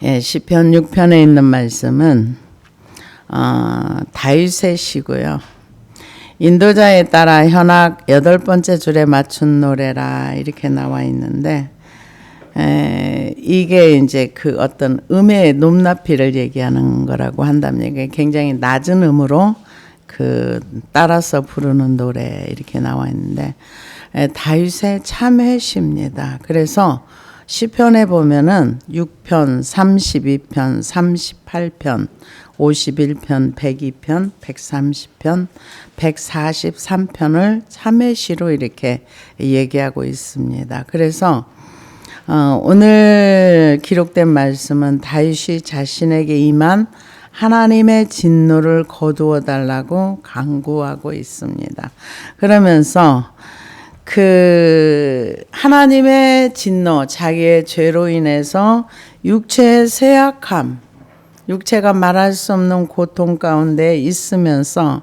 예, 시편 6편에 있는 말씀은 다윗의 시고요. 인도자에 따라 현악 8번째 줄에 맞춘 노래라 이렇게 나와 있는데 이게 이제 그 어떤 음의 높낮이를 얘기하는 거라고 한다면 굉장히 낮은 음으로 그 따라서 부르는 노래 이렇게 나와 있는데 다윗의 참회시입니다. 그래서 시편에 보면은 6편, 32편, 38편, 51편, 102편, 130편, 143편을 참회시로 이렇게 얘기하고 있습니다. 그래서 오늘 기록된 말씀은 다윗이 자신에게 임한 하나님의 진노를 거두어 달라고 간구하고 있습니다. 그러면서 그 하나님의 진노, 자기의 죄로 인해서 육체의 쇠약함, 육체가 말할 수 없는 고통 가운데 있으면서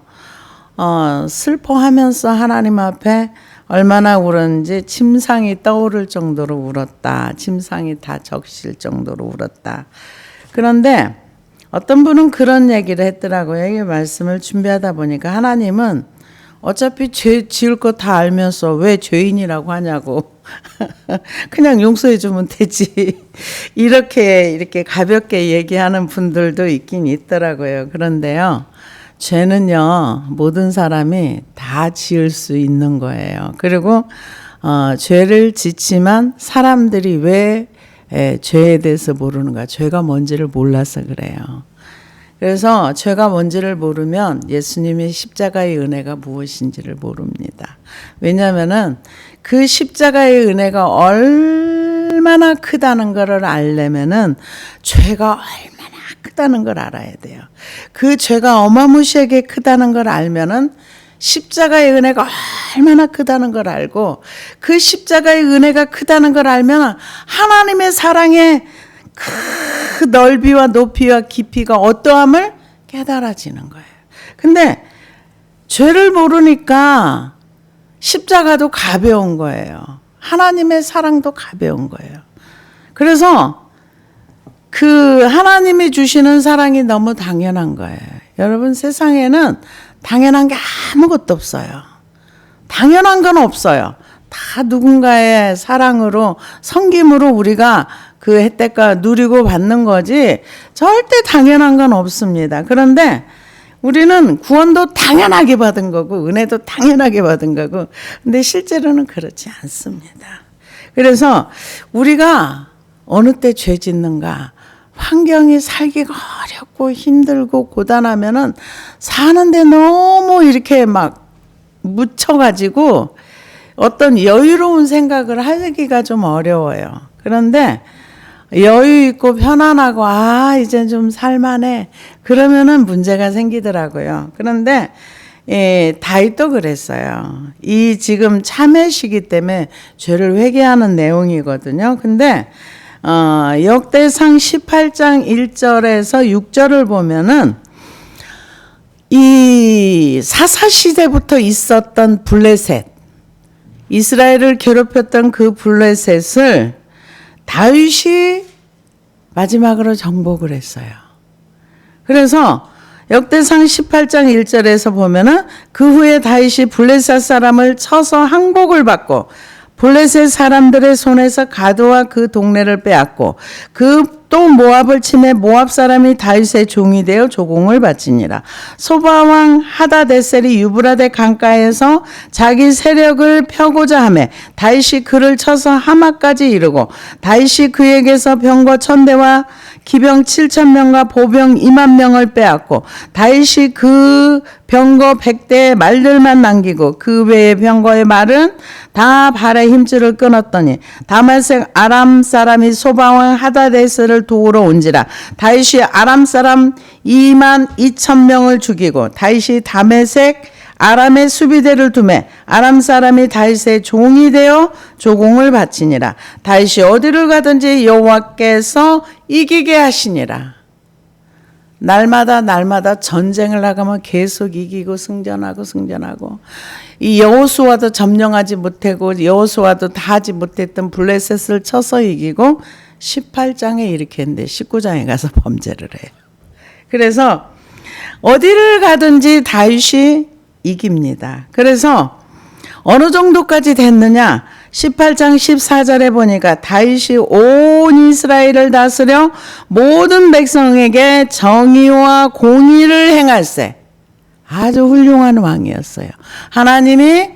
슬퍼하면서 하나님 앞에 얼마나 울었는지 침상이 떠오를 정도로 울었다. 침상이 다 적실 정도로 울었다. 그런데 어떤 분은 그런 얘기를 했더라고요. 이 말씀을 준비하다 보니까 하나님은 어차피 죄 지을 거 다 알면서 왜 죄인이라고 하냐고. 그냥 용서해 주면 되지. 이렇게 가볍게 얘기하는 분들도 있긴 있더라고요. 그런데요. 죄는요. 모든 사람이 다 지을 수 있는 거예요. 그리고 죄를 짓지만 사람들이 왜 죄에 대해서 모르는가? 죄가 뭔지를 몰라서 그래요. 그래서 죄가 뭔지를 모르면 예수님의 십자가의 은혜가 무엇인지를 모릅니다. 왜냐하면은 그 십자가의 은혜가 얼마나 크다는 것을 알려면은 죄가 얼마나 크다는 걸 알아야 돼요. 그 죄가 어마무시하게 크다는 걸 알면은 십자가의 은혜가 얼마나 크다는 걸 알고 그 십자가의 은혜가 크다는 걸 알면 하나님의 사랑의 그 넓이와 높이와 깊이가 어떠함을 깨달아지는 거예요. 근데 죄를 모르니까 십자가도 가벼운 거예요. 하나님의 사랑도 가벼운 거예요. 그래서 그 하나님이 주시는 사랑이 너무 당연한 거예요. 여러분 세상에는 당연한 게 아무것도 없어요. 당연한 건 없어요. 다 누군가의 사랑으로 섬김으로 우리가 그 혜택과 누리고 받는 거지 절대 당연한 건 없습니다. 그런데 우리는 구원도 당연하게 받은 거고 은혜도 당연하게 받은 거고 근데 실제로는 그렇지 않습니다. 그래서 우리가 어느 때 죄 짓는가 환경이 살기가 어렵고 힘들고 고단하면은 사는데 너무 이렇게 막 묻혀가지고 어떤 여유로운 생각을 하기가 좀 어려워요. 그런데 여유 있고 편안하고 이제 좀 살만해 그러면은 문제가 생기더라고요. 그런데 다윗도 그랬어요. 이 지금 참회시기 때문에 죄를 회개하는 내용이거든요. 근데 역대상 18장 1절에서 6절을 보면은 이 사사시대부터 있었던 블레셋 이스라엘을 괴롭혔던 그 블레셋을 다윗이 마지막으로 정복을 했어요. 그래서 역대상 18장 1절에서 보면은 그 후에 다윗이 블레셋 사람을 쳐서 항복을 받고 블레셋 사람들의 손에서 가드와 그 동네를 빼앗고 그 또 모압을 치매 모압 사람이 다윗의 종이 되어 조공을 바치니라. 소바왕 하다데셀이 유브라데 강가에서 자기 세력을 펴고자 하매 다윗이 그를 쳐서 하마까지 이르고 다윗이 그에게서 병거 1000대와 기병 7000명과 보병 20000명을 빼앗고 다윗이 그 병거 100대의 말들만 남기고 그 외의 병거의 말은 다 발의 힘줄을 끊었더니 다메섹 아람 사람이 소바왕 하다데셀을 도우러 온지라. 다윗이 아람 사람 22,000명을 죽이고 다윗이 다메섹 아람의 수비대를 두매 아람 사람이 다윗의 종이 되어 조공을 바치니라. 다윗이 어디를 가든지 여호와께서 이기게 하시니라. 날마다 전쟁을 나가면 계속 이기고 승전하고 이 여호수아도 점령하지 못하고 여호수아도 다 하지 못했던 블레셋을 쳐서 이기고 18장에 이렇게 했는데 19장에 가서 범죄를 해요. 그래서 어디를 가든지 다윗이 이깁니다. 그래서 어느 정도까지 됐느냐? 18장 14절에 보니까 다윗이 온 이스라엘을 다스려 모든 백성에게 정의와 공의를 행할세. 아주 훌륭한 왕이었어요. 하나님이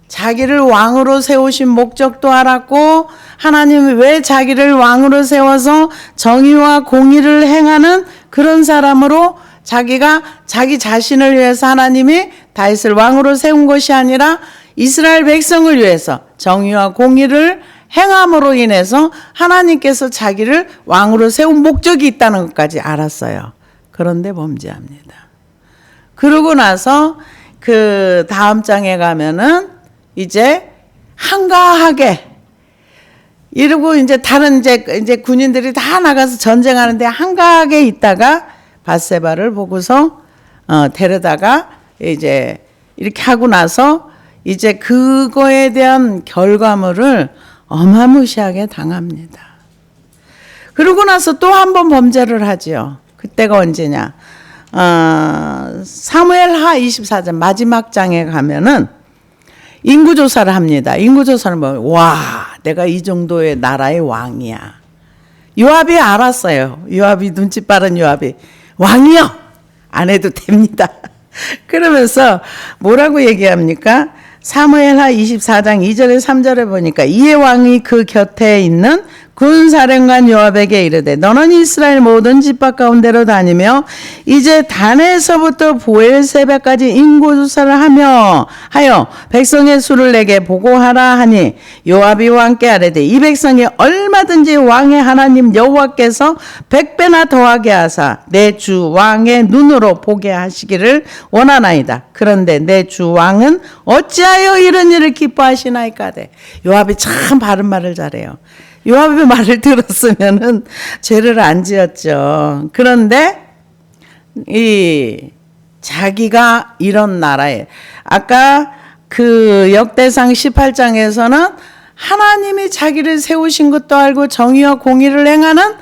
자기를 왕으로 세우신 목적도 알았고 하나님이 왜 자기를 왕으로 세워서 정의와 공의를 행하는 그런 사람으로 자기가 자기 자신을 위해서 하나님이 다윗을 왕으로 세운 것이 아니라 이스라엘 백성을 위해서 정의와 공의를 행함으로 인해서 하나님께서 자기를 왕으로 세운 목적이 있다는 것까지 알았어요. 그런데 범죄합니다. 그러고 나서 그 다음 장에 가면은 이제 한가하게 이러고 이제 다른 이제 군인들이 다 나가서 전쟁하는데 한가하게 있다가 밧세바를 보고서 데려다가 이제 이렇게 하고 나서 이제 그거에 대한 결과물을 어마무시하게 당합니다. 그러고 나서 또 한 번 범죄를 하지요. 그때가 언제냐? 사무엘하 24장 마지막 장에 가면은 인구조사를 합니다. 인구조사를 보면 와, 내가 이 정도의 나라의 왕이야. 요압이 알았어요. 요압이 눈치 빠른 요압이 왕이요. 안 해도 됩니다. 그러면서 뭐라고 얘기합니까? 사무엘하 24장 2절에 3절에 보니까 이에 왕이 그 곁에 있는 군사령관 요압에게 이르되 너는 이스라엘 모든 집합 가운데로 다니며 이제 단에서부터 보엘세바까지 인구조사를 하여 백성의 수를 내게 보고하라 하니 요압이 왕께 아뢰되 이 백성이 얼마든지 왕의 하나님 여호와께서 100배나 더하게 하사 내 주 왕의 눈으로 보게 하시기를 원하나이다. 그런데 내 주 왕은 어찌하여 이런 일을 기뻐하시나이까되. 요압이 참 바른 말을 잘해요. 요압의 말을 들었으면은 죄를 안 지었죠. 그런데 이 자기가 이런 나라에 아까 그 역대상 18장에서는 하나님이 자기를 세우신 것도 알고 정의와 공의를 행하는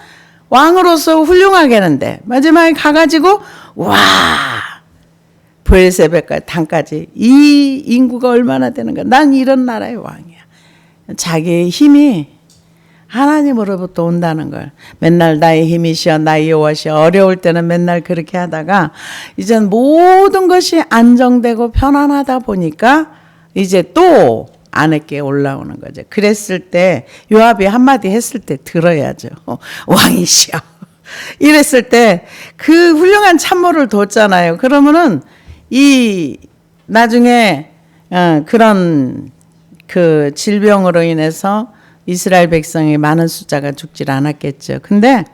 왕으로서 훌륭하게 하는데 마지막에 가가지고 와 브엘세바까지 단까지 이 인구가 얼마나 되는가. 난 이런 나라의 왕이야. 자기의 힘이 하나님으로부터 온다는 걸. 맨날 나의 힘이시여 나의 여호와시여 어려울 때는 맨날 그렇게 하다가 이젠 모든 것이 안정되고 편안하다 보니까 이제 또 아내께 올라오는 거죠. 그랬을 때 요압이 한마디 했을 때 들어야죠. 왕이시여. 이랬을 때 그 훌륭한 참모를 뒀잖아요. 그러면은 이 나중에 그런 그 질병으로 인해서 이스라엘 백성이 많은 숫자가 죽질 않았겠죠. 근데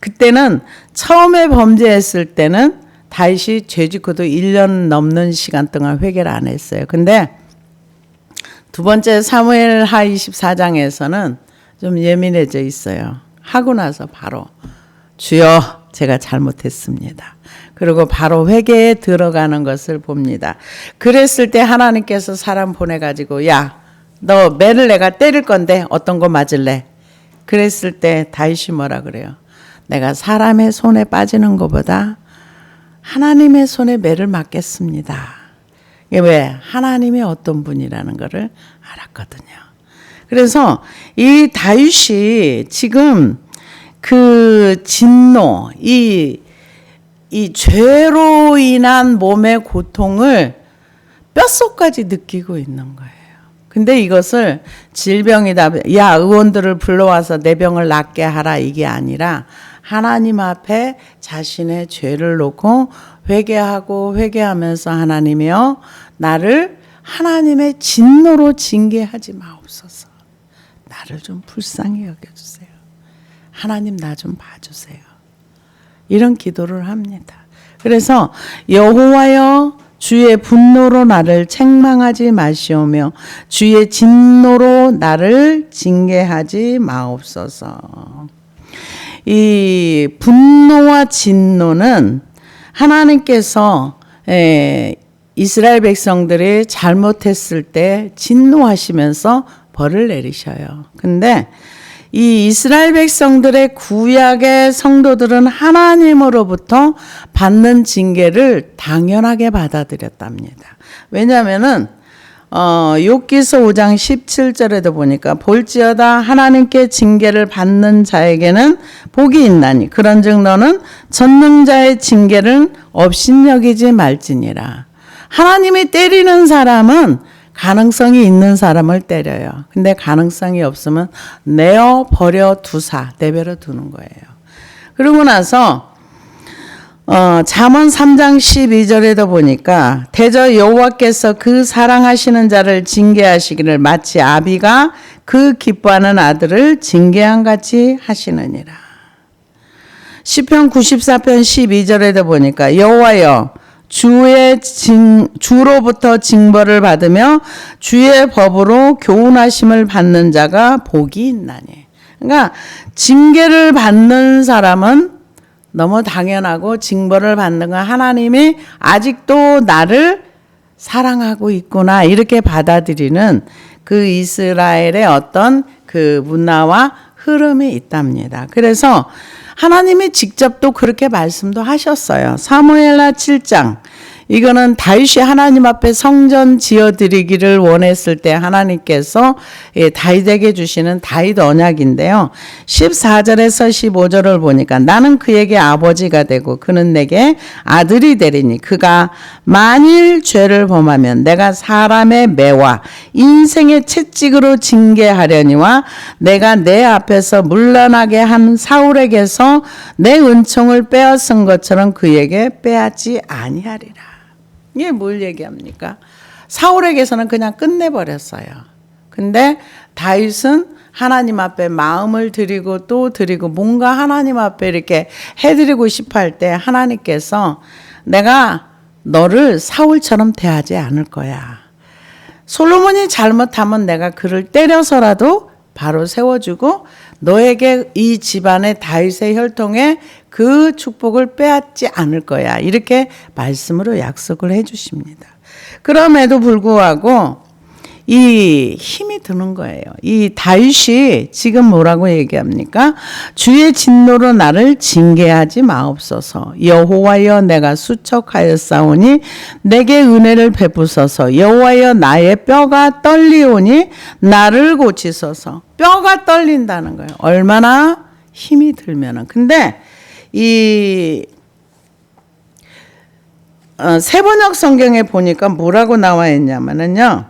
그때는 처음에 범죄했을 때는 다윗이 죄 짓고도 1년 넘는 시간 동안 회개를 안 했어요. 근데 두 번째 사무엘하 24장에서는 좀 예민해져 있어요. 하고 나서 바로 주여 제가 잘못했습니다. 그리고 바로 회개에 들어가는 것을 봅니다. 그랬을 때 하나님께서 사람 보내가지고 야 너 매를 내가 때릴 건데 어떤 거 맞을래? 그랬을 때 다윗이 뭐라 그래요? 내가 사람의 손에 빠지는 것보다 하나님의 손에 매를 맞겠습니다. 이게 왜? 하나님이 어떤 분이라는 것을 알았거든요. 그래서 이 다윗이 지금 그 진노, 이 죄로 인한 몸의 고통을 뼛속까지 느끼고 있는 거예요. 근데 이것을 질병이다. 야, 의원들을 불러와서 내 병을 낫게 하라. 이게 아니라 하나님 앞에 자신의 죄를 놓고 회개하고 회개하면서 하나님이여 나를 하나님의 진노로 징계하지 마옵소서. 나를 좀 불쌍히 여겨주세요. 하나님 나 좀 봐주세요. 이런 기도를 합니다. 그래서 여호와여 주의 분노로 나를 책망하지 마시오며 주의 진노로 나를 징계하지 마옵소서. 이 분노와 진노는 하나님께서 이스라엘 백성들이 잘못했을 때 진노하시면서 벌을 내리셔요. 근데 이 이스라엘 백성들의 구약의 성도들은 하나님으로부터 받는 징계를 당연하게 받아들였답니다. 왜냐하면은 욥기서 5장 17절에도 보니까 볼지어다 하나님께 징계를 받는 자에게는 복이 있나니 그런즉 너는 전능자의 징계를 업신여기지 말지니라. 하나님이 때리는 사람은 가능성이 있는 사람을 때려요. 근데 가능성이 없으면 내어 버려 두사 내버려 두는 거예요. 그러고 나서 잠언 3장 12절에도 보니까 대저 여호와께서 그 사랑하시는 자를 징계하시기를 마치 아비가 그 기뻐하는 아들을 징계한 같이 하시느니라. 시편 94편 12절에도 보니까 여호와여 주로부터 징벌을 받으며 주의 법으로 교훈하심을 받는 자가 복이 있나니. 그러니까 징계를 받는 사람은 너무 당연하고 징벌을 받는 건 하나님이 아직도 나를 사랑하고 있구나 이렇게 받아들이는 그 이스라엘의 어떤 그 문화와 흐름이 있답니다. 그래서 하나님이 직접 또 그렇게 말씀도 하셨어요. 사무엘하 7장. 이거는 다윗이 하나님 앞에 성전 지어드리기를 원했을 때 하나님께서 다윗에게 주시는 다윗 언약인데요. 14절에서 15절을 보니까 나는 그에게 아버지가 되고 그는 내게 아들이 되리니 그가 만일 죄를 범하면 내가 사람의 매와 인생의 채찍으로 징계하려니와 내가 내 앞에서 물러나게 한 사울에게서 내 은총을 빼앗은 것처럼 그에게 빼앗지 아니하리라. 이게 뭘 얘기합니까? 사울에게서는 그냥 끝내버렸어요. 근데 다윗은 하나님 앞에 마음을 드리고 또 드리고 뭔가 하나님 앞에 이렇게 해드리고 싶어 할 때 하나님께서 내가 너를 사울처럼 대하지 않을 거야. 솔로몬이 잘못하면 내가 그를 때려서라도 바로 세워주고 너에게 이 집안의 다윗의 혈통에 그 축복을 빼앗지 않을 거야. 이렇게 말씀으로 약속을 해 주십니다. 그럼에도 불구하고 이 힘이 드는 거예요. 이 다윗이 지금 뭐라고 얘기합니까? 주의 진노로 나를 징계하지 마옵소서. 여호와여 내가 수척하였사오니 내게 은혜를 베푸소서. 여호와여 나의 뼈가 떨리오니 나를 고치소서. 뼈가 떨린다는 거예요. 얼마나 힘이 들면은. 근데 이 세번역 성경에 보니까 뭐라고 나와 있냐면은요.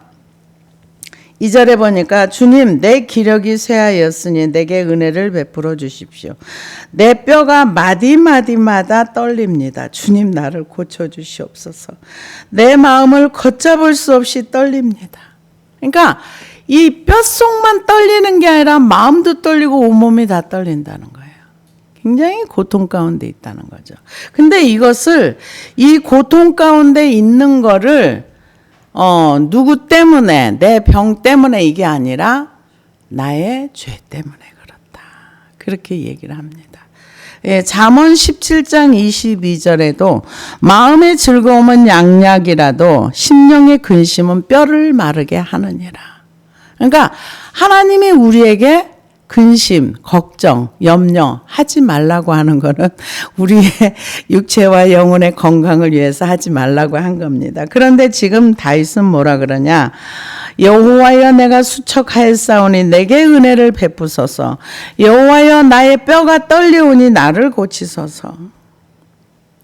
2절에 보니까 주님 내 기력이 쇠하였으니 내게 은혜를 베풀어 주십시오. 내 뼈가 마디마디마다 떨립니다. 주님 나를 고쳐주시옵소서. 내 마음을 걷잡을 수 없이 떨립니다. 그러니까 이 뼛속만 떨리는 게 아니라 마음도 떨리고 온몸이 다 떨린다는 거예요. 굉장히 고통 가운데 있다는 거죠. 근데 이것을 이 고통 가운데 있는 거를 누구 때문에 내 병 때문에 이게 아니라 나의 죄 때문에 그렇다. 그렇게 얘기를 합니다. 예, 잠언 17장 22절에도 마음의 즐거움은 양약이라도 심령의 근심은 뼈를 마르게 하느니라. 그러니까 하나님이 우리에게 근심, 걱정, 염려 하지 말라고 하는 거는 우리의 육체와 영혼의 건강을 위해서 하지 말라고 한 겁니다. 그런데 지금 다윗은 뭐라 그러냐? 여호와여 내가 수척하였사오니 내게 은혜를 베푸소서. 여호와여 나의 뼈가 떨리오니 나를 고치소서.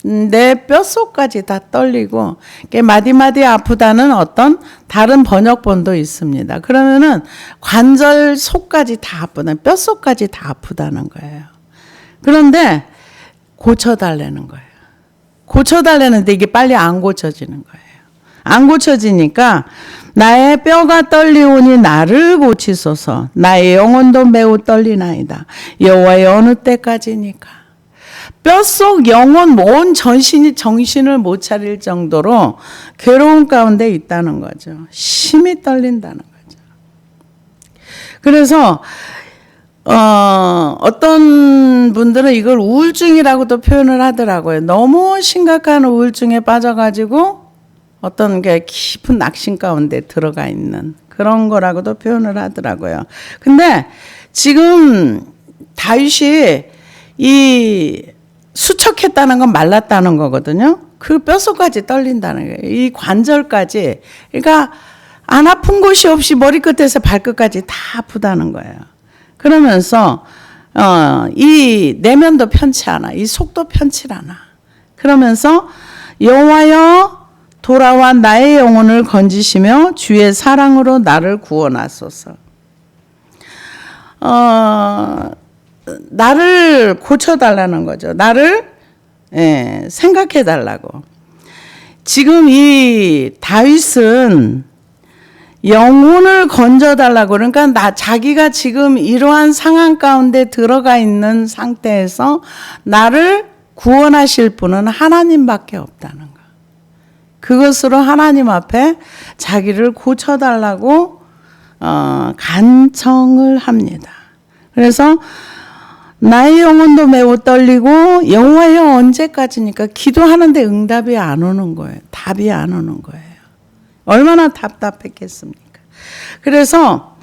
내 뼛속까지 다 떨리고 마디마디 아프다는 어떤 다른 번역본도 있습니다. 그러면은 관절 속까지 다 아프다, 뼛속까지 다 아프다는 거예요. 그런데 고쳐달라는 거예요. 고쳐달라는데 이게 빨리 안 고쳐지는 거예요. 안 고쳐지니까 나의 뼈가 떨리오니 나를 고치소서. 나의 영혼도 매우 떨리나이다. 여호와여 어느 때까지니까. 뼛속 영혼 온 정신을 못 차릴 정도로 괴로운 가운데 있다는 거죠. 심히 떨린다는 거죠. 그래서 어떤 분들은 이걸 우울증이라고도 표현을 하더라고요. 너무 심각한 우울증에 빠져가지고 어떤 게 깊은 낙심 가운데 들어가 있는 그런 거라고도 표현을 하더라고요. 근데 지금 다윗이 이 수척했다는 건 말랐다는 거거든요. 그 뼛속까지 떨린다는 거예요. 이 관절까지. 그러니까 안 아픈 곳이 없이 머리끝에서 발끝까지 다 아프다는 거예요. 그러면서 이 내면도 편치 않아. 이 속도 편치 않아. 그러면서 여호와여 돌아와 나의 영혼을 건지시며 주의 사랑으로 나를 구원하소서. 나를 고쳐달라는 거죠. 나를 생각해달라고. 지금 이 다윗은 영혼을 건져달라고, 그러니까 자기가 지금 이러한 상황 가운데 들어가 있는 상태에서 나를 구원하실 분은 하나님밖에 없다는 거. 그것으로 하나님 앞에 자기를 고쳐달라고 간청을 합니다. 그래서 나의 영혼도 매우 떨리고 여호와여 언제까지니까 기도하는데 응답이 안 오는 거예요. 답이 안 오는 거예요. 얼마나 답답했겠습니까? 그래서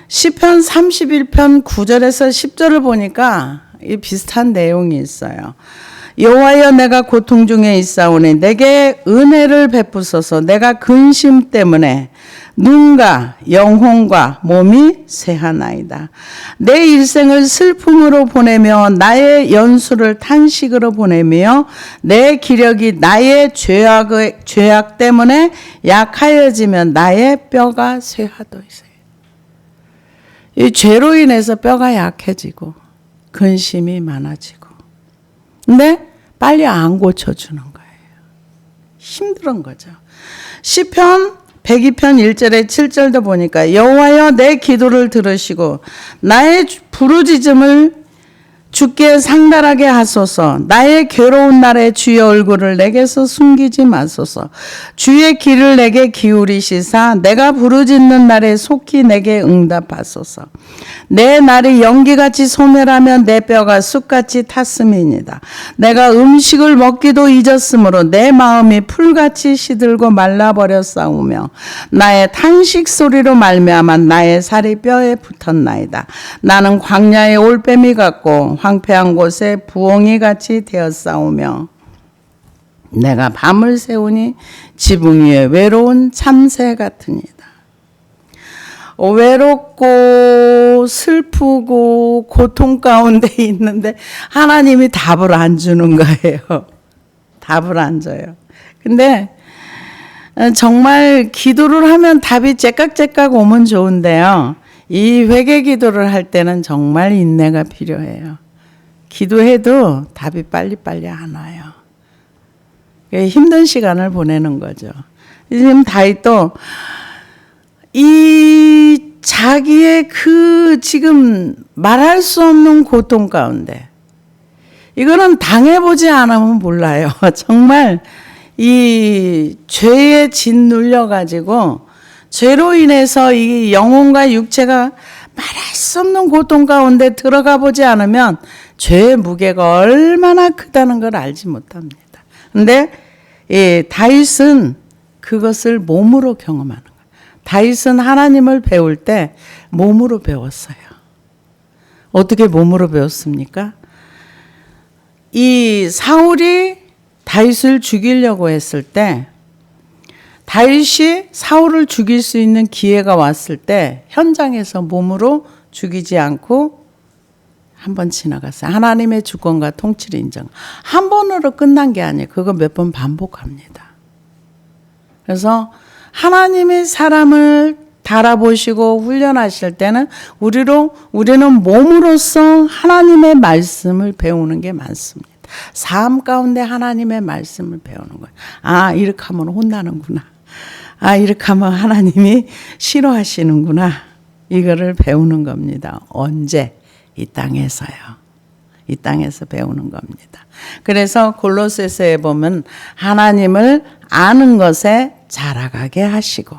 시편 31편 9절에서 10절을 보니까 이 비슷한 내용이 있어요. 여호와여 내가 고통 중에 있사오니 내게 은혜를 베푸소서. 내가 근심 때문에 눈과 영혼과 몸이 쇠하나이다. 내 일생을 슬픔으로 보내며 나의 연수를 탄식으로 보내며 내 기력이 나의 죄악 때문에 약하여지면 나의 뼈가 쇠하도이세. 이 죄로 인해서 뼈가 약해지고 근심이 많아지고, 근데 빨리 안 고쳐주는 거예요. 힘든 거죠. 시편 102편 1절에 7절도 보니까 여호와여 내 기도를 들으시고 나의 부르짖음을 주께 상달하게 하소서. 나의 괴로운 날에 주의 얼굴을 내게서 숨기지 마소서. 주의 귀를 내게 기울이시사 내가 부르짖는 날에 속히 내게 응답하소서. 내 날이 연기같이 소멸하면 내 뼈가 쑥같이 탔음이니이다. 내가 음식을 먹기도 잊었으므로 내 마음이 풀같이 시들고 말라버렸사오며 나의 탄식 소리로 말미암아 나의 살이 뼈에 붙었나이다. 나는 광야의 올빼미 같고 황폐한 곳에 부엉이같이 되었사오며 내가 밤을 새우니 지붕 위에 외로운 참새 같으니이다. 외롭고 슬프고 고통 가운데 있는데 하나님이 답을 안 주는 거예요. 답을 안 줘요. 근데 정말 기도를 하면 답이 째깍째깍 오면 좋은데요. 이 회개 기도를 할 때는 정말 인내가 필요해요. 기도해도 답이 빨리빨리 안 와요. 힘든 시간을 보내는 거죠. 지금 다윗도 이 자기의 그 지금 말할 수 없는 고통 가운데, 이거는 당해보지 않으면 몰라요. 정말 이 죄에 짓눌려가지고 죄로 인해서 이 영혼과 육체가 말할 수 없는 고통 가운데 들어가 보지 않으면 죄의 무게가 얼마나 크다는 걸 알지 못합니다. 근데 다윗은 그것을 몸으로 경험하는 거예요. 다윗은 하나님을 배울 때 몸으로 배웠어요. 어떻게 몸으로 배웠습니까? 이 사울이 다윗을 죽이려고 했을 때, 다윗이 사울을 죽일 수 있는 기회가 왔을 때 현장에서 몸으로 죽이지 않고 한 번 지나갔어요. 하나님의 주권과 통치를 인정. 한 번으로 끝난 게 아니에요. 그거 몇 번 반복합니다. 그래서 하나님의 사람을 달아보시고 훈련하실 때는 우리는 몸으로써 하나님의 말씀을 배우는 게 많습니다. 삶 가운데 하나님의 말씀을 배우는 거예요. 아, 이렇게 하면 혼나는구나. 아, 이렇게 하면 하나님이 싫어하시는구나. 이거를 배우는 겁니다. 언제? 이 땅에서요. 이 땅에서 배우는 겁니다. 그래서 골로새서에 보면 하나님을 아는 것에 자라가게 하시고,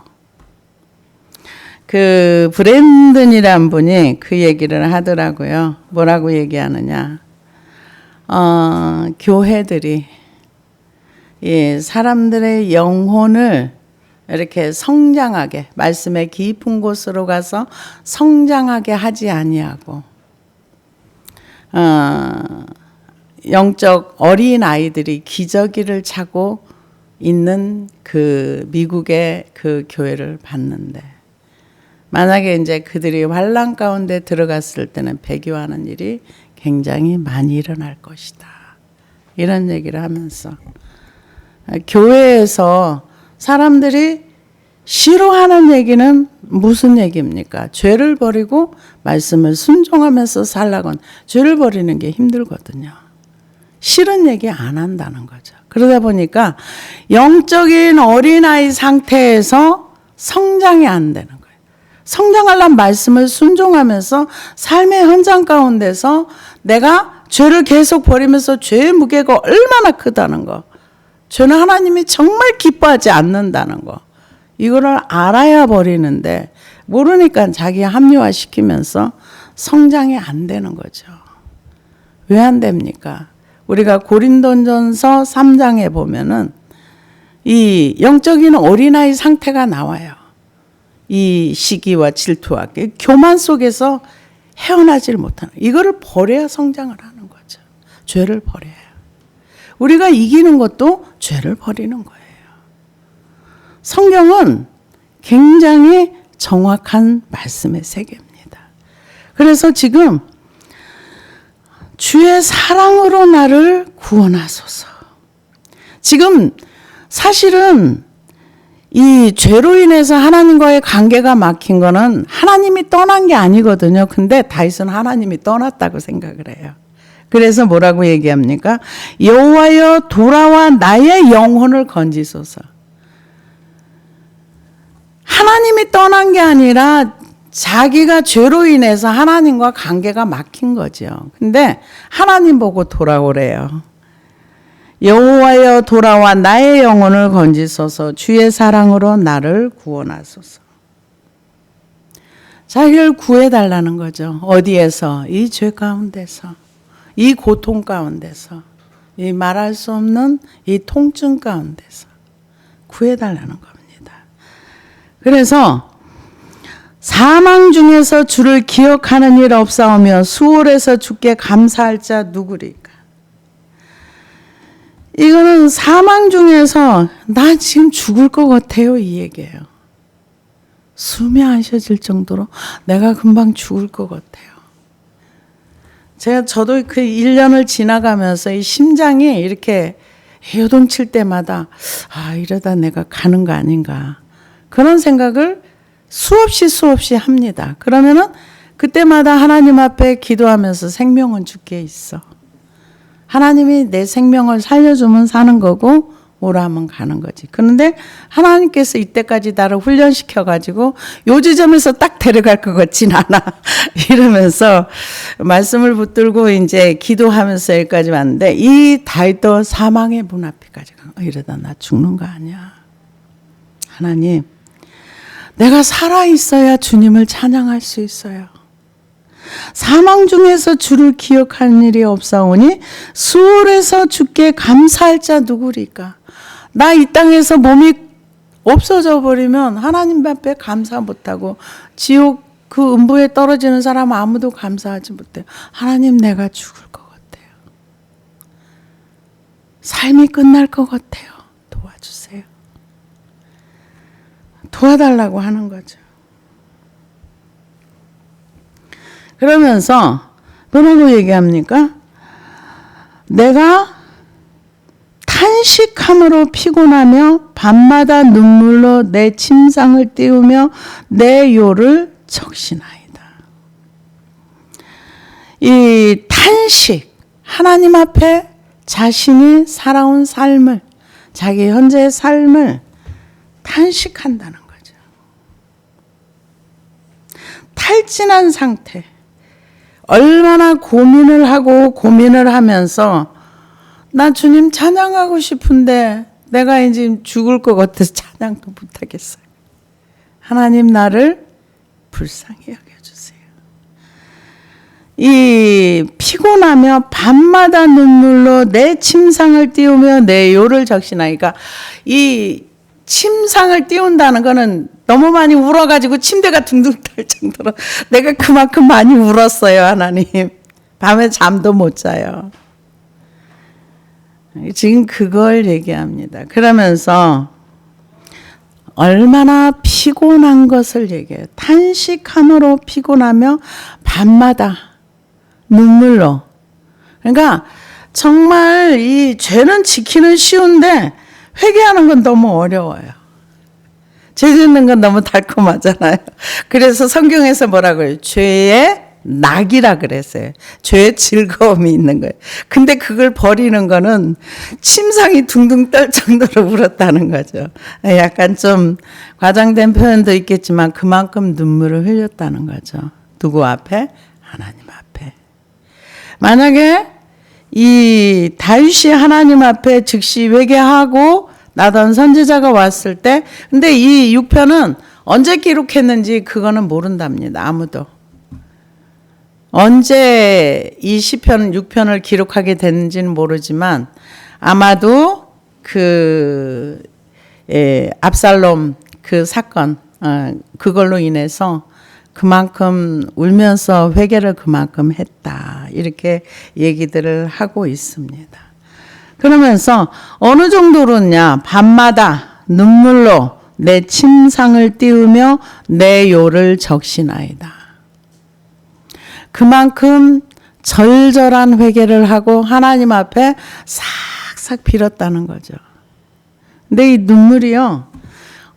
그 브랜든이란 분이 그 얘기를 하더라고요. 뭐라고 얘기하느냐. 교회들이 사람들의 영혼을 이렇게 성장하게, 말씀의 깊은 곳으로 가서 성장하게 하지 아니하고, 영적 어린 아이들이 기저귀를 차고 있는 그 미국의 그 교회를 봤는데, 만약에 이제 그들이 환란 가운데 들어갔을 때는 배교하는 일이 굉장히 많이 일어날 것이다. 이런 얘기를 하면서, 교회에서 사람들이 싫어하는 얘기는 무슨 얘기입니까? 죄를 버리고 말씀을 순종하면서 살라곤 죄를 버리는 게 힘들거든요. 싫은 얘기 안 한다는 거죠. 그러다 보니까 영적인 어린아이 상태에서 성장이 안 되는 거예요. 성장하려면 말씀을 순종하면서 삶의 현장 가운데서 내가 죄를 계속 버리면서 죄의 무게가 얼마나 크다는 거, 죄는 하나님이 정말 기뻐하지 않는다는 거, 이거를 알아야 버리는데 모르니까 자기 합리화시키면서 성장이 안 되는 거죠. 왜 안 됩니까? 우리가 고린도전서 3장에 보면은 이 영적인 어린아이 상태가 나와요. 이 시기와 질투와 교만 속에서 헤어나질 못하는, 이거를 버려야 성장을 하는 거죠. 죄를 버려요. 우리가 이기는 것도 죄를 버리는 거예요. 성경은 굉장히 정확한 말씀의 세계입니다. 그래서 지금 주의 사랑으로 나를 구원하소서. 지금 사실은 이 죄로 인해서 하나님과의 관계가 막힌 거는 하나님이 떠난 게 아니거든요. 근데 다윗은 하나님이 떠났다고 생각을 해요. 그래서 뭐라고 얘기합니까? 여호와여 돌아와 나의 영혼을 건지소서. 하나님이 떠난 게 아니라 자기가 죄로 인해서 하나님과 관계가 막힌 거죠. 근데 하나님 보고 돌아오래요. 여호와여 돌아와 나의 영혼을 건지소서. 주의 사랑으로 나를 구원하소서. 자기를 구해달라는 거죠. 어디에서? 이 죄 가운데서, 이 고통 가운데서, 이 말할 수 없는 이 통증 가운데서 구해달라는 겁니다. 그래서 사망 중에서 주를 기억하는 일 없사오며 수월에서 주께 감사할 자 누구리까? 이거는 사망 중에서 나 지금 죽을 것 같아요, 이 얘기예요. 숨이 안 쉬어질 정도로 내가 금방 죽을 것 같아요. 저도 그 1년을 지나가면서 이 심장이 이렇게 요동칠 때마다 이러다 내가 가는 거 아닌가, 그런 생각을 수없이 합니다. 그러면은 그때마다 하나님 앞에 기도하면서 생명은 주께 있어. 하나님이 내 생명을 살려주면 사는 거고 오라 하면 가는 거지. 그런데 하나님께서 이때까지 나를 훈련시켜가지고 요 지점에서 딱 데려갈 것 같진 않아. 이러면서 말씀을 붙들고 이제 기도하면서 여기까지 왔는데, 이 다윗도 사망의 문 앞에까지 간, 이러다 나 죽는 거 아니야. 하나님, 내가 살아있어야 주님을 찬양할 수 있어요. 사망 중에서 주를 기억하는 일이 없사오니 수월에서 주께 감사할 자 누구리까? 나 이 땅에서 몸이 없어져 버리면 하나님 앞에 감사 못하고 지옥 그 음부에 떨어지는 사람 아무도 감사하지 못해요. 하나님, 내가 죽을 것 같아요. 삶이 끝날 것 같아요. 도와주세요. 도와달라고 하는 거죠. 그러면서 뭐라고 얘기합니까? 내가 탄식함으로 피곤하며 밤마다 눈물로 내 침상을 띄우며 내 요를 적시나이다. 이 탄식, 하나님 앞에 자신이 살아온 삶을, 자기 현재의 삶을 탄식한다는 거죠. 탈진한 상태. 얼마나 고민을 하면서 나 주님 찬양하고 싶은데 내가 이제 죽을 것 같아서 찬양도 못하겠어요. 하나님, 나를 불쌍히 여겨주세요. 이 피곤하며 밤마다 눈물로 내 침상을 띄우며 내 요를 적시나이까, 이 침상을 띄운다는 거는 너무 많이 울어가지고 침대가 둥둥 떨 정도로 내가 그만큼 많이 울었어요, 하나님. 밤에 잠도 못 자요. 지금 그걸 얘기합니다. 그러면서 얼마나 피곤한 것을 얘기해요. 탄식함으로 피곤하며 밤마다 눈물로. 그러니까 정말 이 죄는 지키는 쉬운데 회개하는 건 너무 어려워요. 죄 짓는 건 너무 달콤하잖아요. 그래서 성경에서 뭐라고 해요? 죄의 낙이라 그랬어요. 죄의 즐거움이 있는 거예요. 근데 그걸 버리는 거는 침상이 둥둥 떨 정도로 울었다는 거죠. 약간 좀 과장된 표현도 있겠지만 그만큼 눈물을 흘렸다는 거죠. 누구 앞에? 하나님 앞에. 만약에 이 다윗이 하나님 앞에 즉시 회개하고 나단 선지자가 왔을 때, 근데 이 6편은 언제 기록했는지 그거는 모른답니다. 아무도. 언제 이 시편 6편을 기록하게 됐는지는 모르지만 아마도 그 압살롬 그 사건 그걸로 인해서 그만큼 울면서 회개를 그만큼 했다. 이렇게 얘기들을 하고 있습니다. 그러면서 어느 정도로냐? 밤마다 눈물로 내 침상을 띄우며 내 요를 적시나이다. 그만큼 절절한 회개를 하고 하나님 앞에 싹싹 빌었다는 거죠. 근데 이 눈물이요,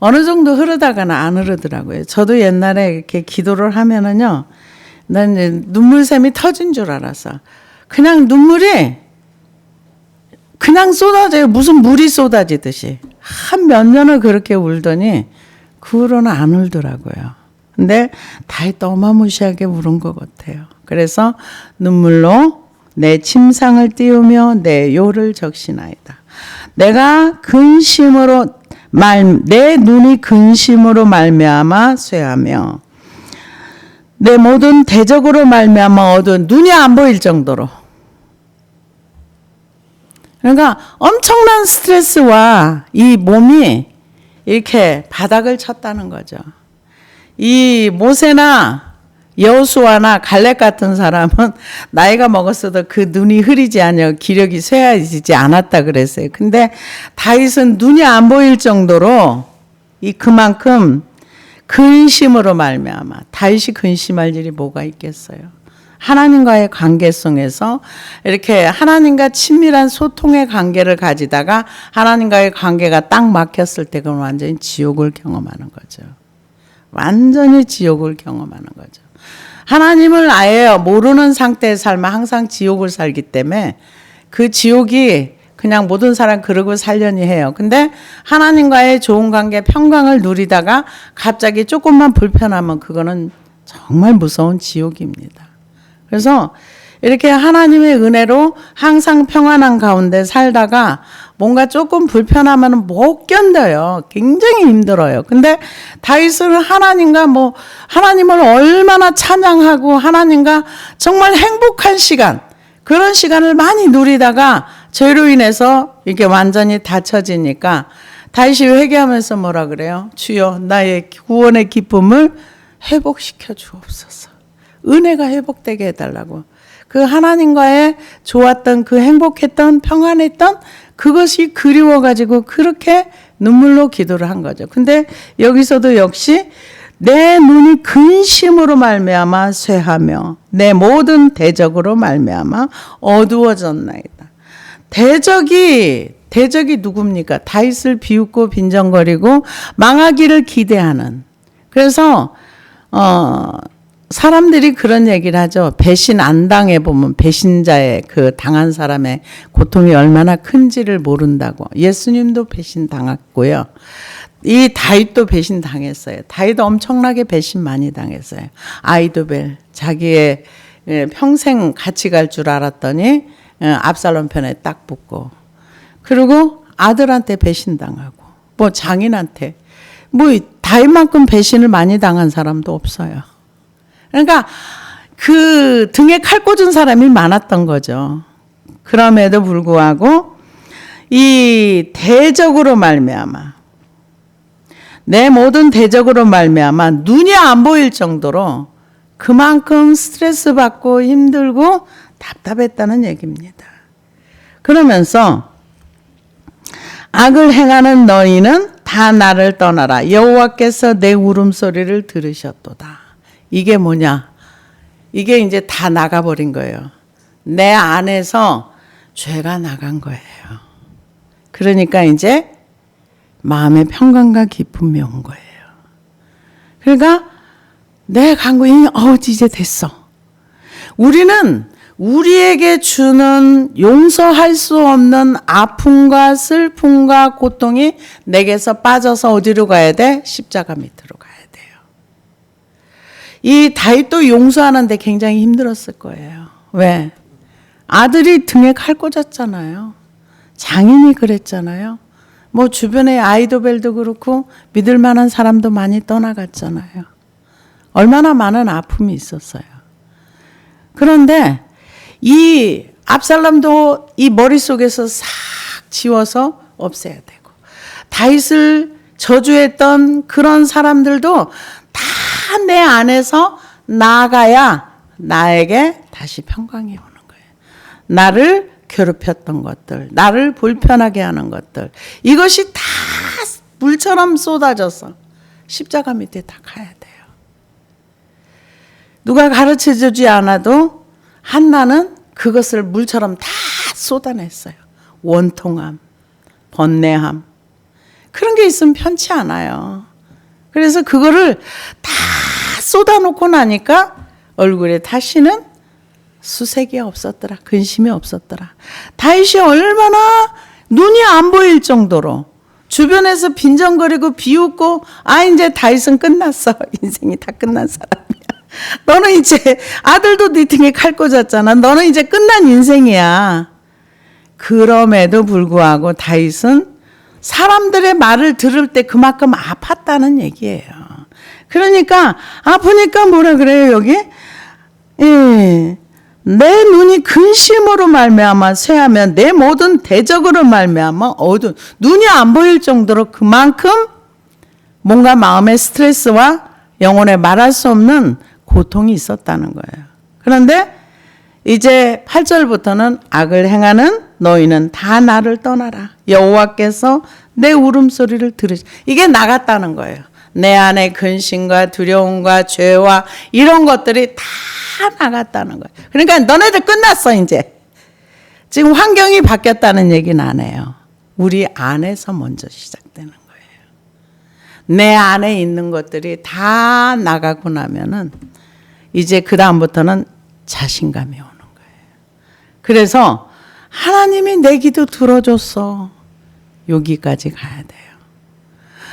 어느 정도 흐르다가는 안 흐르더라고요. 저도 옛날에 이렇게 기도를 하면은요, 난 이제 눈물샘이 터진 줄 알았어. 그냥 눈물이 그냥 쏟아져요. 무슨 물이 쏟아지듯이. 한 몇 년을 그렇게 울더니 그 후로는 안 울더라고요. 근데 다윗 어마무시하게 울은 것 같아요. 그래서 눈물로 내 침상을 띄우며 내 요를 적시나이다. 내가 근심으로 내 눈이 근심으로 말미암아 쇠하며 내 모든 대적으로 말미암아 어두운 눈이 안 보일 정도로. 그러니까 엄청난 스트레스와 이 몸이 이렇게 바닥을 쳤다는 거죠. 이 모세나 여호수아나 갈렙 같은 사람은 나이가 먹었어도 그 눈이 흐리지 않아 기력이 쇠해지지 않았다 그랬어요. 근데 다윗은 눈이 안 보일 정도로 이 그만큼 근심으로 말미암아. 다윗이 근심할 일이 뭐가 있겠어요. 하나님과의 관계성에서 이렇게 하나님과 친밀한 소통의 관계를 가지다가 하나님과의 관계가 딱 막혔을 때 그건 완전히 지옥을 경험하는 거죠. 완전히 지옥을 경험하는 거죠. 하나님을 아예 모르는 상태의 삶은 항상 지옥을 살기 때문에 그 지옥이 그냥 모든 사람 그러고 살려니 해요. 근데 하나님과의 좋은 관계, 평강을 누리다가 갑자기 조금만 불편하면 그거는 정말 무서운 지옥입니다. 그래서 이렇게 하나님의 은혜로 항상 평안한 가운데 살다가 뭔가 조금 불편하면 못 견뎌요. 굉장히 힘들어요. 근데 다윗은 하나님을 얼마나 찬양하고 하나님과 정말 행복한 시간, 그런 시간을 많이 누리다가 죄로 인해서 이게 완전히 닫혀지니까 다윗이 회개하면서 뭐라 그래요? 주여 나의 구원의 기쁨을 회복시켜 주옵소서. 은혜가 회복되게 해달라고. 그 하나님과의 좋았던 그 행복했던 평안했던 그것이 그리워가지고 그렇게 눈물로 기도를 한 거죠. 근데 여기서도 역시 내 눈이 근심으로 말미암아 쇠하며 내 모든 대적으로 말미암아 어두워졌나이다. 대적이 누굽니까? 다윗을 비웃고 빈정거리고 망하기를 기대하는. 그래서 사람들이 그런 얘기를 하죠. 배신 안 당해보면 배신자의 그 당한 사람의 고통이 얼마나 큰지를 모른다고. 예수님도 배신 당했고요. 이 다윗도 배신 당했어요. 다윗도 엄청나게 배신 많이 당했어요. 아이도벨 자기의 평생 같이 갈 줄 알았더니 압살롬 편에 딱 붙고, 그리고 아들한테 배신 당하고, 뭐 장인한테, 뭐 다윗만큼 배신을 많이 당한 사람도 없어요. 그러니까 그 등에 칼 꽂은 사람이 많았던 거죠. 그럼에도 불구하고 이 대적으로 말미암아 내 모든 대적으로 말미암아 눈이 안 보일 정도로 그만큼 스트레스 받고 힘들고 답답했다는 얘기입니다. 그러면서 악을 행하는 너희는 다 나를 떠나라. 여호와께서 내 울음소리를 들으셨도다. 이게 뭐냐? 이게 이제 다 나가버린 거예요. 내 안에서 죄가 나간 거예요. 그러니까 이제 마음의 평강과 기쁨이 온 거예요. 그러니까 내 간구히 이제 됐어. 우리는 우리에게 주는 용서할 수 없는 아픔과 슬픔과 고통이 내게서 빠져서 어디로 가야 돼? 십자가 밑으로 가야 돼요. 이 다윗도 용서하는데 굉장히 힘들었을 거예요. 왜? 아들이 등에 칼 꽂았잖아요. 장인이 그랬잖아요. 뭐 주변에 아이도벨도 그렇고 믿을 만한 사람도 많이 떠나갔잖아요. 얼마나 많은 아픔이 있었어요. 그런데 이 압살롬도 이 머릿속에서 싹 지워서 없애야 되고, 다윗을 저주했던 그런 사람들도 다 내 안에서 나가야 나에게 다시 평강이 오는 거예요. 나를 괴롭혔던 것들, 나를 불편하게 하는 것들, 이것이 다 물처럼 쏟아져서 십자가 밑에 다 가야 돼요. 누가 가르쳐주지 않아도 한나는 그것을 물처럼 다 쏟아냈어요. 원통함, 번뇌함, 그런 게 있으면 편치 않아요. 그래서 그거를 다 쏟아놓고 나니까 얼굴에 다시는 수색이 없었더라. 근심이 없었더라. 다윗이 얼마나 눈이 안 보일 정도로 주변에서 빈정거리고 비웃고, 이제 다윗은 끝났어. 인생이 다 끝난 사람이야. 너는 이제 아들도 네 등에 칼 꽂았잖아. 너는 이제 끝난 인생이야. 그럼에도 불구하고 다윗은 사람들의 말을 들을 때 그만큼 아팠다는 얘기예요. 그러니까 아프니까 뭐라 그래요 여기? 내 눈이 근심으로 말미암아 쇠하면 내 모든 대적으로 말미암아 어두운, 눈이 안 보일 정도로 그만큼 뭔가 마음의 스트레스와 영혼에 말할 수 없는 고통이 있었다는 거예요. 그런데 이제 8절부터는 악을 행하는 너희는 다 나를 떠나라. 여호와께서 내 울음소리를 들으시. 이게 나갔다는 거예요. 내 안에 근심과 두려움과 죄와 이런 것들이 다 나갔다는 거예요. 그러니까 너네들 끝났어 이제. 지금 환경이 바뀌었다는 얘기는 안 해요. 우리 안에서 먼저 시작되는 거예요. 내 안에 있는 것들이 다 나가고 나면은 이제 그 다음부터는 자신감이 오는 거예요. 그래서 하나님이 내 기도 들어줬어. 여기까지 가야 돼요.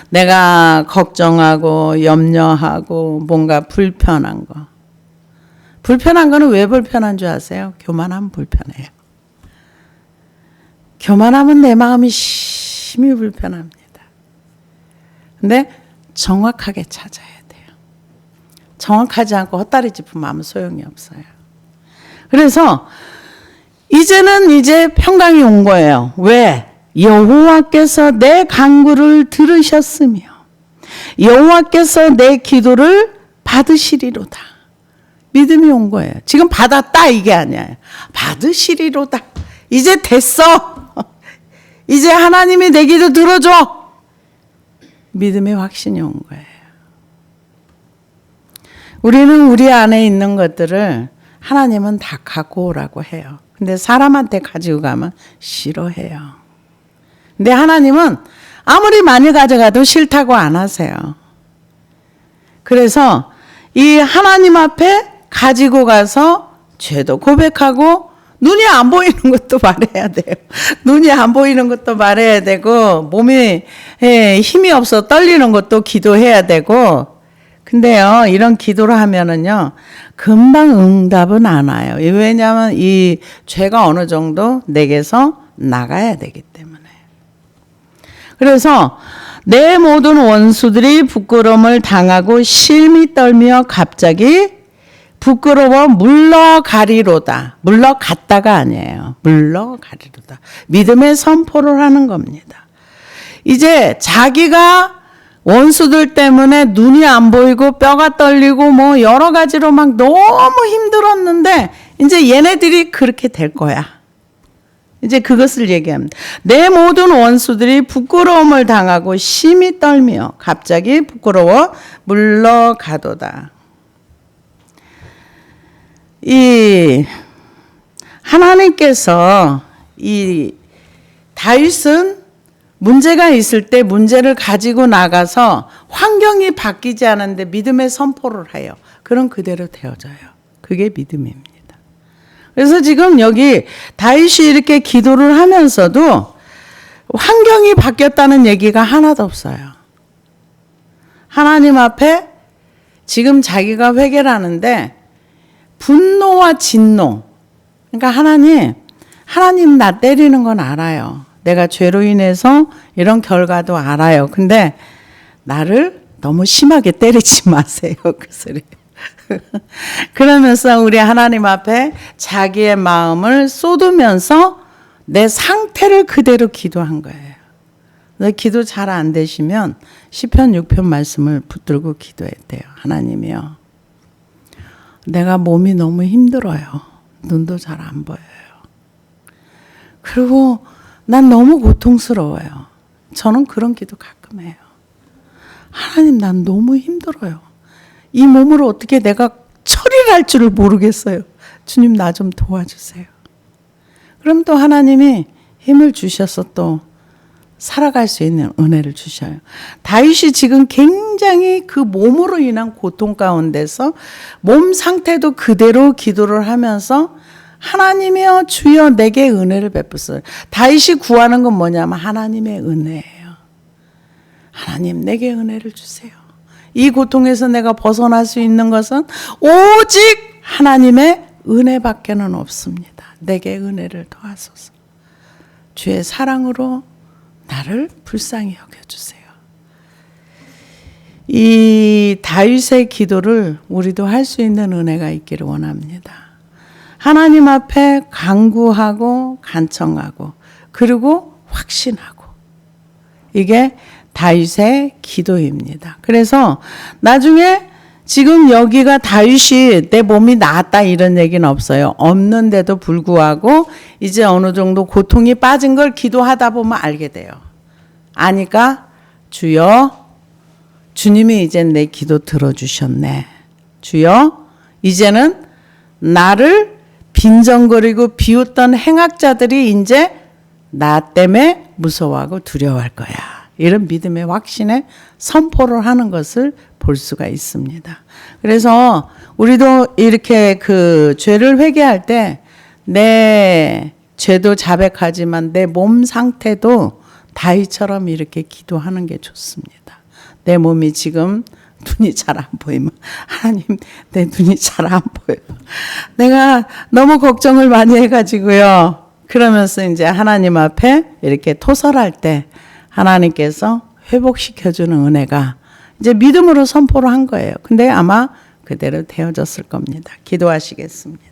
내가 걱정하고 염려하고 뭔가 불편한 거. 불편한 거는 왜 불편한 줄 아세요? 교만하면 불편해요. 교만하면 내 마음이 심히 불편합니다. 근데 정확하게 찾아야 돼요. 정확하지 않고 헛다리 짚으면 아무 소용이 없어요. 그래서 이제는 이제 평강이 온 거예요. 왜? 여호와께서 내 간구를 들으셨으며 여호와께서 내 기도를 받으시리로다. 믿음이 온 거예요. 지금 받았다 이게 아니에요. 받으시리로다. 이제 됐어. 이제 하나님이 내 기도 들어줘. 믿음의 확신이 온 거예요. 우리는 우리 안에 있는 것들을 하나님은 다 갖고 오라고 해요. 근데 사람한테 가지고 가면 싫어해요. 근데 하나님은 아무리 많이 가져가도 싫다고 안 하세요. 그래서 이 하나님 앞에 가지고 가서 죄도 고백하고 눈이 안 보이는 것도 말해야 돼요. 눈이 안 보이는 것도 말해야 되고 몸이 힘이 없어 떨리는 것도 기도해야 되고. 근데요, 이런 기도를 하면은요, 금방 응답은 안 와요. 왜냐하면 이 죄가 어느 정도 내게서 나가야 되기 때문에. 그래서 내 모든 원수들이 부끄러움을 당하고 실미 떨며 갑자기 부끄러워 물러가리로다. 물러갔다가 아니에요. 물러가리로다. 믿음의 선포를 하는 겁니다. 이제 자기가 원수들 때문에 눈이 안 보이고 뼈가 떨리고 뭐 여러 가지로 막 너무 힘들었는데 이제 얘네들이 그렇게 될 거야. 이제 그것을 얘기합니다. 내 모든 원수들이 부끄러움을 당하고 심히 떨며 갑자기 부끄러워 물러가도다. 이 하나님께서 이 다윗은 문제가 있을 때 문제를 가지고 나가서 환경이 바뀌지 않은데 믿음의 선포를 해요. 그럼 그대로 되어져요. 그게 믿음입니다. 그래서 지금 여기 다윗이 이렇게 기도를 하면서도 환경이 바뀌었다는 얘기가 하나도 없어요. 하나님 앞에 지금 자기가 회개를 하는데 분노와 진노. 그러니까 하나님 나 때리는 건 알아요. 내가 죄로 인해서 이런 결과도 알아요. 근데 나를 너무 심하게 때리지 마세요. 그 소리. 그러면서 우리 하나님 앞에 자기의 마음을 쏟으면서 내 상태를 그대로 기도한 거예요. 기도 잘 안 되시면 시편 6편 말씀을 붙들고 기도했대요. 하나님이요. 내가 몸이 너무 힘들어요. 눈도 잘 안 보여요. 그리고 난 너무 고통스러워요. 저는 그런 기도 가끔 해요. 하나님, 난 너무 힘들어요. 이 몸을 어떻게 내가 처리를 할 줄을 모르겠어요. 주님, 나 좀 도와주세요. 그럼 또 하나님이 힘을 주셔서 또 살아갈 수 있는 은혜를 주셔요. 다윗이 지금 굉장히 그 몸으로 인한 고통 가운데서 몸 상태도 그대로 기도를 하면서 하나님이여 주여 내게 은혜를 베푸소서. 다윗이 구하는 건 뭐냐면 하나님의 은혜예요. 하나님 내게 은혜를 주세요. 이 고통에서 내가 벗어날 수 있는 것은 오직 하나님의 은혜밖에는 없습니다. 내게 은혜를 더하소서. 주의 사랑으로 나를 불쌍히 여겨주세요. 이 다윗의 기도를 우리도 할 수 있는 은혜가 있기를 원합니다. 하나님 앞에 간구하고 간청하고 그리고 확신하고 이게 다윗의 기도입니다. 그래서 나중에 지금 여기가 다윗이 내 몸이 나았다 이런 얘기는 없어요. 없는데도 불구하고 이제 어느 정도 고통이 빠진 걸 기도하다 보면 알게 돼요. 아니까 주여 주님이 이제 내 기도 들어주셨네. 주여 이제는 나를 빈정거리고 비웃던 행악자들이 이제 나 때문에 무서워하고 두려워할 거야. 이런 믿음의 확신에 선포를 하는 것을 볼 수가 있습니다. 그래서 우리도 이렇게 그 죄를 회개할 때 내 죄도 자백하지만 내 몸 상태도 다윗처럼 이렇게 기도하는 게 좋습니다. 내 몸이 지금 눈이 잘 안 보이면 하나님 내 눈이 잘 안 보여. 내가 너무 걱정을 많이 해가지고요. 그러면서 이제 하나님 앞에 이렇게 토설할 때 하나님께서 회복시켜주는 은혜가 이제 믿음으로 선포를 한 거예요. 근데 아마 그대로 되어졌을 겁니다. 기도하시겠습니다.